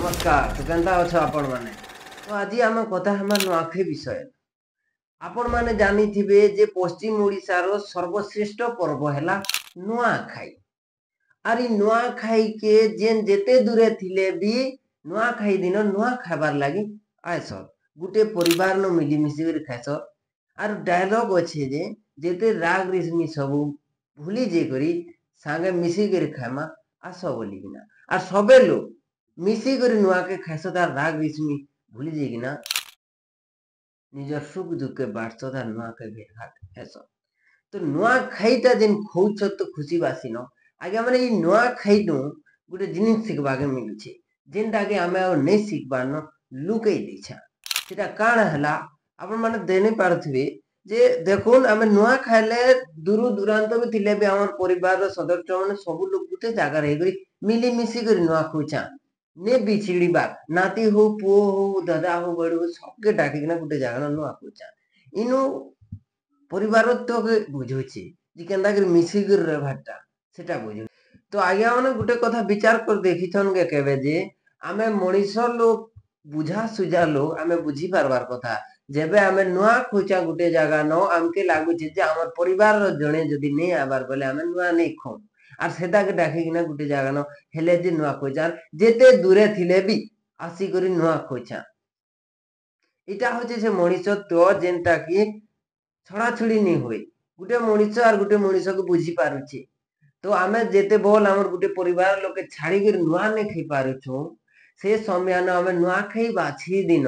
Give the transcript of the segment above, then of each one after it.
नमस्कार तो केनता अच्छे आपण माने तो आज आम कथा हम नुआखाई विषय आपण माने जानी थिबे जे पश्चिम ओडिसा रो सर्वश्रेष्ठ पर्व हैला नुआखाई आरी नुआखाई के जेन जेते दूरे थिले भी नुआखाई दिन नुआ खाबार लागि आयस गुटे परिवार न मिली मिसी कर खायस आर डायलॉग अच्छे जे जेते राग रिश्मी सब भूली जे करी सांगे मिसी कर खामा आस बोली किना आर सबे लोग मिसी कर नुआ के खायस तार राग रिश्मी भूली जे किना निजर सुख दुख के बाटस तार नुआ के भेट हेस तो नुआ खाईटा जेन खोउछ तो खुशी बासी न आगे माने ई नुआ खाई नु गुटे जिनिस सिखबा के मिलुछे जेनटा के आमे और नै सिखबार न लुकई दिछा सेटा काण हला आपण माने देने पारथिबे जे देखुन आमे नुआ खाइले दूर दुरांत भी थिले भी हमर परिवार रो सदस्य माने सब लोग गुटे जागा रही गरी मिली मिसी कर नुआ खोचा ने बिछिड़ी बार नाती हो पो हो दादा हो बड़ हो सबके डाकी ना गुटे जागा नुआ खोचा इनु परिवार तो बुझुची जे केंदा कर मिसी कर रहबाटा सेटा बुझु तो आज्ञा माने गुटे कथा विचार कर देखिछन के केबे जे आमे मनीष लोग बुझा सुझा लोग आमे बुझी पारबार कथा जेबे आमे नुआ खोचा गुटे जागा न आमके लागु जे हमर परिवार रो जणे जदी नै आबार बोले आमे नुआ नै खो आर सेदा के डाकी किना गुटे जागा न हेले जे नुआ खोचा जेते दूरे थिले भी आसी करी नुआ खोचा इटा होचे से मनीष तो जेनटा की छड़ा छुड़ी नहीं हुए गुटे मनीष और गुटे मनीष को बुझी पारुछे तो आमे जेते बोल हमर गुटे परिवार लोग के छाड़ी कर नुआ ने खई पारुछो से समय न आमे नुआ खई बाछी दिन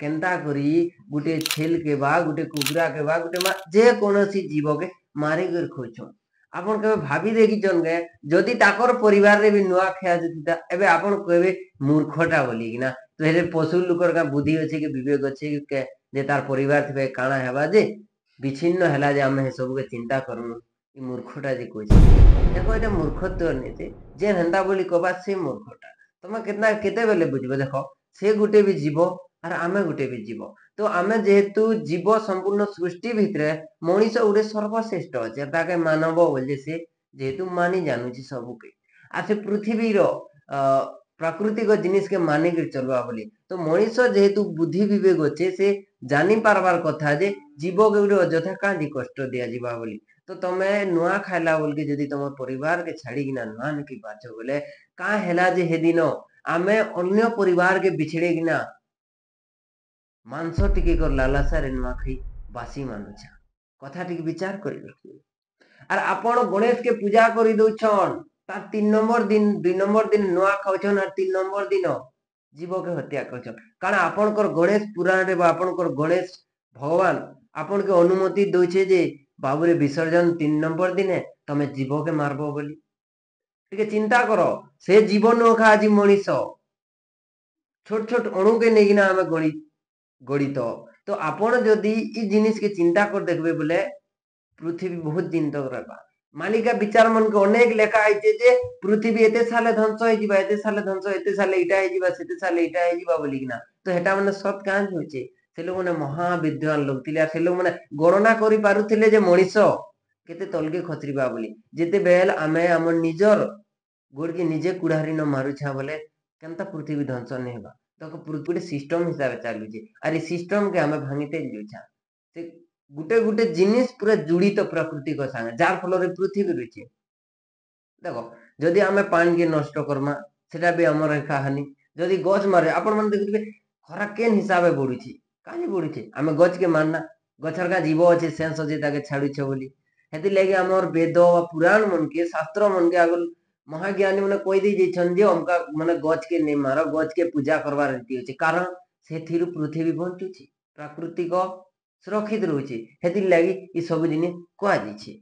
केनता करी गुटे छेल के बा गुटे कुकुरा के बा गुटे जे कोनोसी जीव के मारी कर खोछो आपण के भाभी देखि जन गए जदी ताकर परिवार रे भी नुआ खया जतिता एबे आपण कहबे मूर्खटा बोली कि ना तो हेले पशु लोकर का बुद्धि अछि के विवेक अछि के जे तार परिवार थिबे काना हेबा जे विचिन्न हला जे हम हे सब के चिंता करू ई मूर्खटा जे कोछि देखो एटा मूर्खत्व नेते जे हंदा बोली कहबा से मूर्खटा तमे कितना केते बेले बुझबे देखो से गुटे भी जीव और आमे गुटे भी जीव तो आमे जेहेतु जीव संपूर्ण सृष्टि भितरे मनीष उडे सर्वश्रेष्ठ अछि ताके मानव बोले से जेहेतु मानी जानू छी सब के आ से पृथ्वी रो प्राकृतिक जिनिस के माने के चलवा बोली तो मनीष जेहेतु बुद्धि विवेक अच्छे से जानी पारबार कथा जे जीव के गुटे अଯଥା कांदी कष्ट दिया जीवा बोली तो तमे नुआ खाइला बोल के जदी तुम परिवार के छाड़ी किना नुआ न की बाचो बोले का हेला जे हे दिन आमे अन्य परिवार के बिछड़े किना मांस टिके कर लालासा रे नुआ खाई बासी मानुछा कथा टिके विचार करि रखिए आर आपण गणेश के पूजा करि दोछन तार 3 नंबर दिन 2 नंबर दिन नुआ खाउछन आर 3 नंबर दिन जीव के हत्या करछन कारण आपण कर गणेश पुराण रे बा आपण कर गणेश भगवान आपण के अनुमति दोछे जे बाबू रे विसर्जन 3 नंबर दिने तमे जीव के मारबो बोली टिके चिंता करो से जीवन नो खा आज मनीष छोट छोट अणु के नेगिना हमें गणित तो आपण जदी ई जिनिस के चिंता कर देखबे बोले पृथ्वी बहुत दिन तक रहबा मालिका विचार मन के अनेक लेखा आइते जे पृथ्वी एते साले ध्वंस होई जिबा एते साले ध्वंस एते साले इटा होई जिबा सेते साले इटा होई जिबा बोली किना तो हेटा माने सत कांज होचे से लोग माने महाविद्वान लोग थिले से लोग माने गणना करि पारुथिले जे मनीष केते तलके खचरीबा बोली जेते बेल आमे हमर निजर गोड़ के निजे कुड़ारी न मारू छा बोले केनता पृथ्वी ध्वंस नै हेबा तो पृथ्वी सिस्टम हिसाब चालू छे अरे सिस्टम के हमें भांगीते जाउछा से गुटे गुटे जिनिस पूरा जुड़ित प्रकृति को संगे जार फल रे पृथ्वी रहिछे देखो जदि आमे पानी के नष्ट करमा सेटा भी हमर कहानी जदि गछ मारे आपण मन देखिबे खरा केन हिसाबे बढुछि काहे बढुछि आमे गछ के मानना गछर का जीव अछि सेंस अछि ताके छाडु छ बोली हेति लागि हमर वेद पुराण मन के शास्त्र मन के आगल महाज्ञानी माने कोइ दी जेछन जे हमका माने गछ के नै मारो गछ के पूजा करबार रीति होछि कारण सेथिरु पृथ्वी बंचुछि प्राकृतिक सुरक्षित रहुछि हेति लागि ई सब जिनिस कोआ दिछि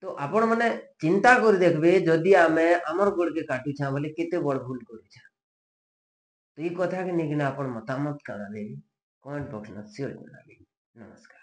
तो आपण माने चिंता कर देखबे जदि आमे हमर गोड़ के काटू छा बोले केते बड़ भूल करू छा तो ई कथा के नेकिना आपण मतामत करा देबी कमेंट बॉक्स में शेयर करा देबी नमस्कार।